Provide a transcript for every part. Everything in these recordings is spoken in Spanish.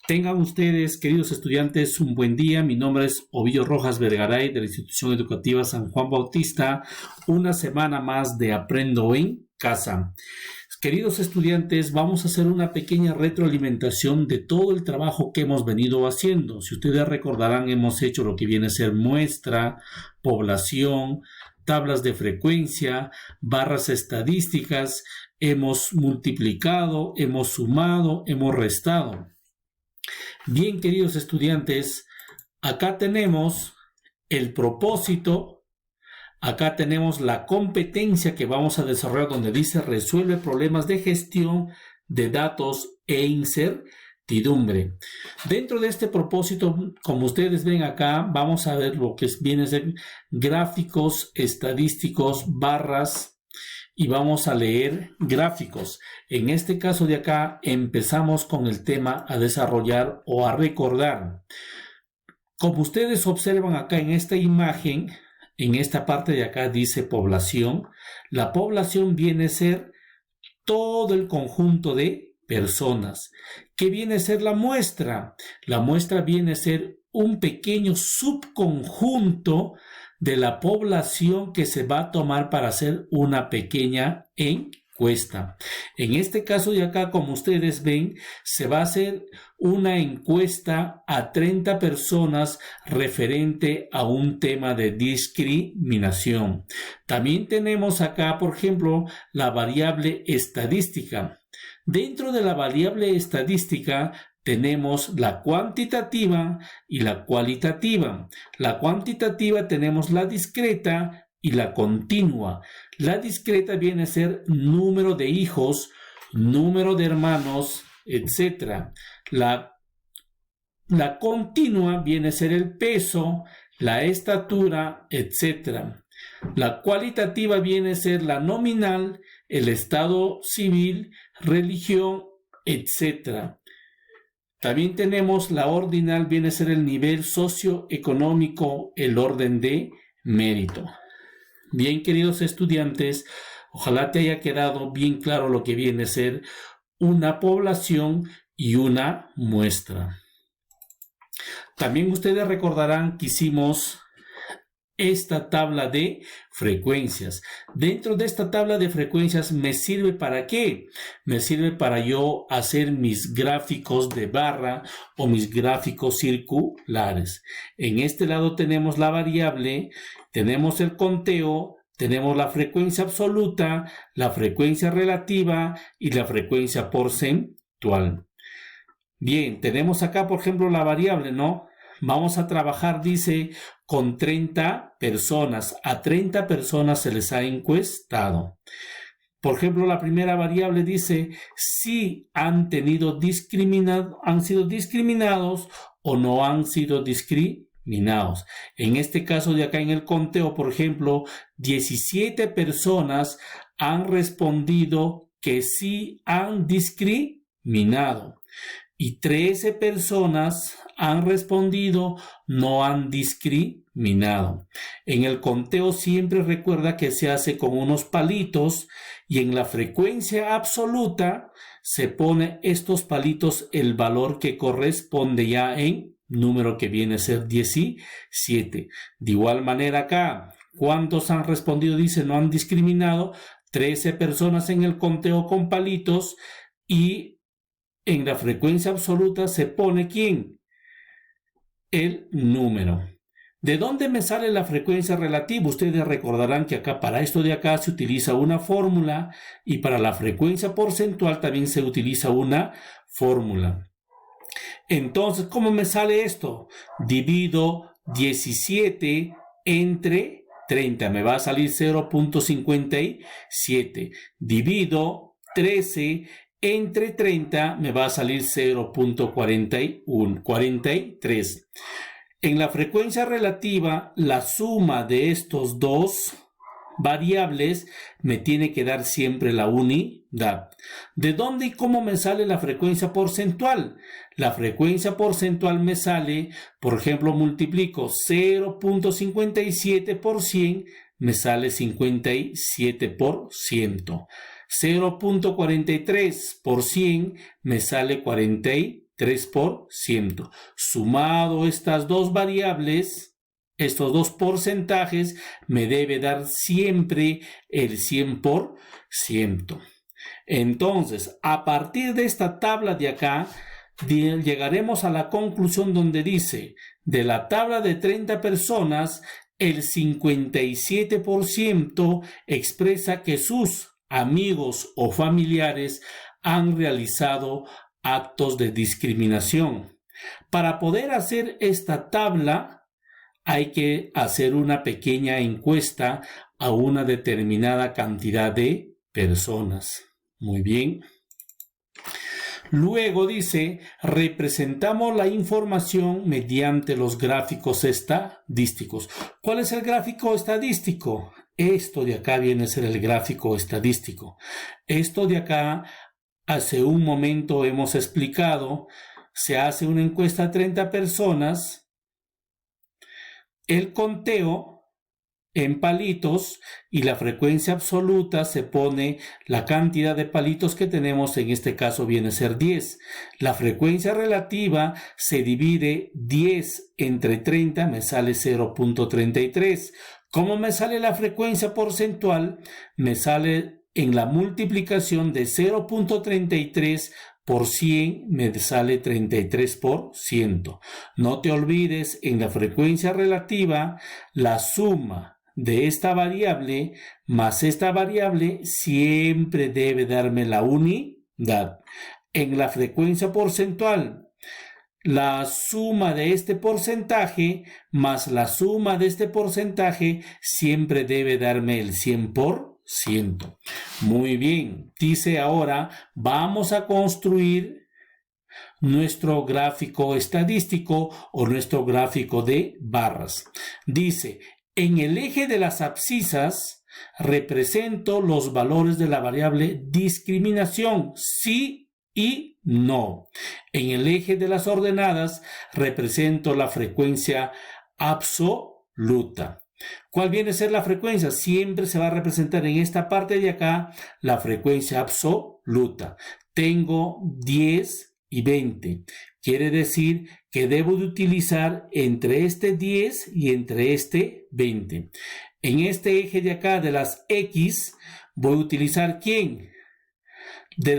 Tengan ustedes, queridos estudiantes, un buen día. Mi nombre es Ovidio Rojas Vergaray de la Institución Educativa San Juan Bautista. Una semana más de Aprendo en Casa. Queridos estudiantes, vamos a hacer una pequeña retroalimentación de todo el trabajo que hemos venido haciendo. Si ustedes recordarán, hemos hecho lo que viene a ser muestra, población, tablas de frecuencia, barras estadísticas, hemos multiplicado, hemos sumado, hemos restado. Bien, queridos estudiantes, acá tenemos el propósito, acá tenemos la competencia que vamos a desarrollar donde dice resuelve problemas de gestión de datos e incertidumbre. Dentro de este propósito, como ustedes ven acá, vamos a ver lo que viene a ser gráficos estadísticos, barras, y vamos a leer gráficos. En este caso de acá empezamos con el tema a desarrollar o a recordar. Como ustedes observan acá en esta imagen, en esta parte de acá dice población. La población viene a ser todo el conjunto de personas. ¿Qué viene a ser la muestra? La muestra viene a ser un pequeño subconjunto de la población que se va a tomar para hacer una pequeña encuesta. En este caso de acá, como ustedes ven, se va a hacer una encuesta a 30 personas referente a un tema de discriminación. También tenemos acá, por ejemplo, la variable estadística. Dentro de la variable estadística tenemos la cuantitativa y la cualitativa. La cuantitativa tenemos la discreta y la continua. La discreta viene a ser número de hijos, número de hermanos, etc. La continua viene a ser el peso, la estatura, etc. La cualitativa viene a ser la nominal, el estado civil, religión, etc. También tenemos la ordinal, viene a ser el nivel socioeconómico, el orden de mérito. Bien, queridos estudiantes, ojalá te haya quedado bien claro lo que viene a ser una población y una muestra. También ustedes recordarán que hicimos esta tabla de frecuencias. Dentro de esta tabla de frecuencias me sirve ¿para qué? Me sirve para yo hacer mis gráficos de barra o mis gráficos circulares. En este lado tenemos la variable, tenemos el conteo, tenemos la frecuencia absoluta, la frecuencia relativa y la frecuencia porcentual. Bien, tenemos acá, por ejemplo, la variable, ¿no? Vamos a trabajar, dice, con 30 personas. A 30 personas se les ha encuestado. Por ejemplo, la primera variable dice si han sido discriminados o no han sido discriminados. En este caso de acá en el conteo, por ejemplo, 17 personas han respondido que sí han discriminado. Y 13 personas han respondido no han discriminado. En el conteo siempre recuerda que se hace con unos palitos y en la frecuencia absoluta se pone estos palitos el valor que corresponde ya en número que viene a ser 17. De igual manera acá, ¿cuántos han respondido? Dice no han discriminado. 13 personas en el conteo con palitos y en la frecuencia absoluta se pone ¿quién? El número. ¿De dónde me sale la frecuencia relativa? Ustedes recordarán que acá para esto de acá se utiliza una fórmula y para la frecuencia porcentual también se utiliza una fórmula. Entonces, ¿cómo me sale esto? Divido 17 entre 30. Me va a salir 0.57. Divido 13 entre 30 me va a salir 0.43. En la frecuencia relativa, la suma de estos dos variables me tiene que dar siempre la unidad. ¿De dónde y cómo me sale la frecuencia porcentual? La frecuencia porcentual me sale, por ejemplo, multiplico 0.57 por 100, me sale 57%. 0.43 por 100 me sale 43%. 33%. Sumado estas dos variables, estos dos porcentajes, me debe dar siempre el 100%. Entonces, a partir de esta tabla de acá, llegaremos a la conclusión donde dice, de la tabla de 30 personas, el 57% expresa que sus amigos o familiares han realizado actos de discriminación. Para poder hacer esta tabla, hay que hacer una pequeña encuesta a una determinada cantidad de personas. Muy bien. Luego dice, representamos la información mediante los gráficos estadísticos. ¿Cuál es el gráfico estadístico? Esto de acá viene a ser el gráfico estadístico. Esto de acá, hace un momento hemos explicado, se hace una encuesta a 30 personas, el conteo en palitos y la frecuencia absoluta se pone la cantidad de palitos que tenemos, en este caso viene a ser 10. La frecuencia relativa se divide 10 entre 30, me sale 0.33. ¿Cómo me sale la frecuencia porcentual? Me sale en la multiplicación de 0.33 por 100 me sale 33%. No te olvides, en la frecuencia relativa, la suma de esta variable más esta variable siempre debe darme la unidad. En la frecuencia porcentual, la suma de este porcentaje más la suma de este porcentaje siempre debe darme el 100%. Muy bien, dice ahora, vamos a construir nuestro gráfico estadístico o nuestro gráfico de barras. Dice, en el eje de las abscisas represento los valores de la variable discriminación, sí y no. En el eje de las ordenadas represento la frecuencia absoluta. ¿Cuál viene a ser la frecuencia? Siempre se va a representar en esta parte de acá la frecuencia absoluta. Tengo 10 y 20. Quiere decir que debo de utilizar entre este 10 y entre este 20. En este eje de acá de las X voy a utilizar ¿quién?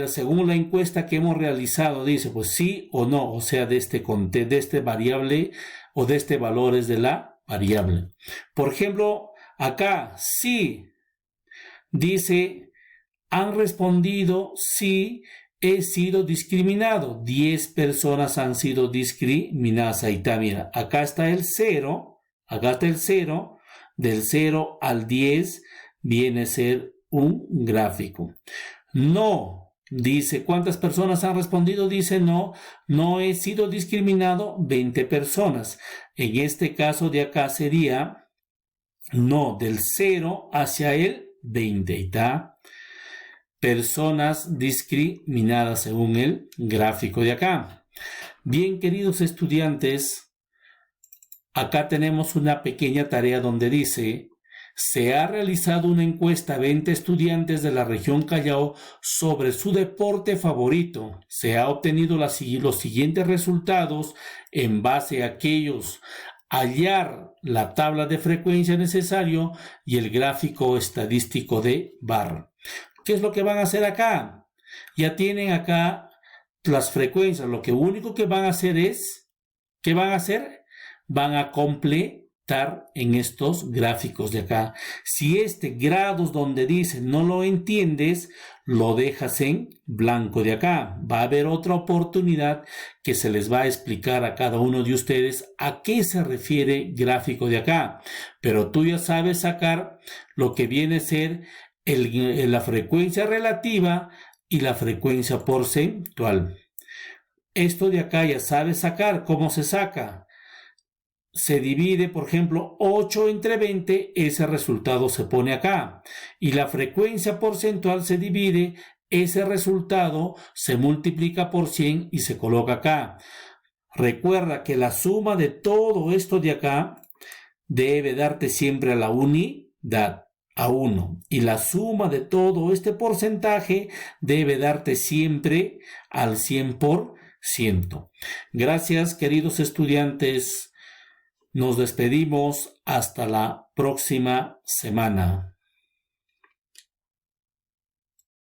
Según la encuesta que hemos realizado, dice pues sí o no, o sea, de este variable o de este valor es de la variable. Por ejemplo, acá sí dice, han respondido sí, he sido discriminado. 10 personas han sido discriminadas. Ahí está, mira, acá está el 0, acá está el 0, del 0 al 10 viene a ser un gráfico. No, dice, ¿cuántas personas han respondido? Dice, no he sido discriminado, 20 personas. En este caso de acá sería, no, del 0 hacia el 20, ¿está? Personas discriminadas según el gráfico de acá. Bien, queridos estudiantes, acá tenemos una pequeña tarea donde dice, se ha realizado una encuesta a 20 estudiantes de la región Callao sobre su deporte favorito. Se ha obtenido los siguientes resultados en base a aquellos. Hallar la tabla de frecuencia necesario y el gráfico estadístico de barra. ¿Qué es lo que van a hacer acá? Ya tienen acá las frecuencias. Lo único que van a hacer es, ¿qué van a hacer? Van a completar en estos gráficos de acá. Si grados donde dice no lo entiendes, lo dejas en blanco de acá. Va a haber otra oportunidad que se les va a explicar a cada uno de ustedes a qué se refiere gráfico de acá. Pero tú ya sabes sacar lo que viene a ser la frecuencia relativa y la frecuencia porcentual. Esto de acá ya sabes sacar. ¿Cómo se saca? Se divide, por ejemplo, 8 entre 20, ese resultado se pone acá. Y la frecuencia porcentual se divide, ese resultado se multiplica por 100 y se coloca acá. Recuerda que la suma de todo esto de acá debe darte siempre a la unidad, a 1. Y la suma de todo este porcentaje debe darte siempre al 100%. siento. Gracias, queridos estudiantes. Nos despedimos hasta la próxima semana.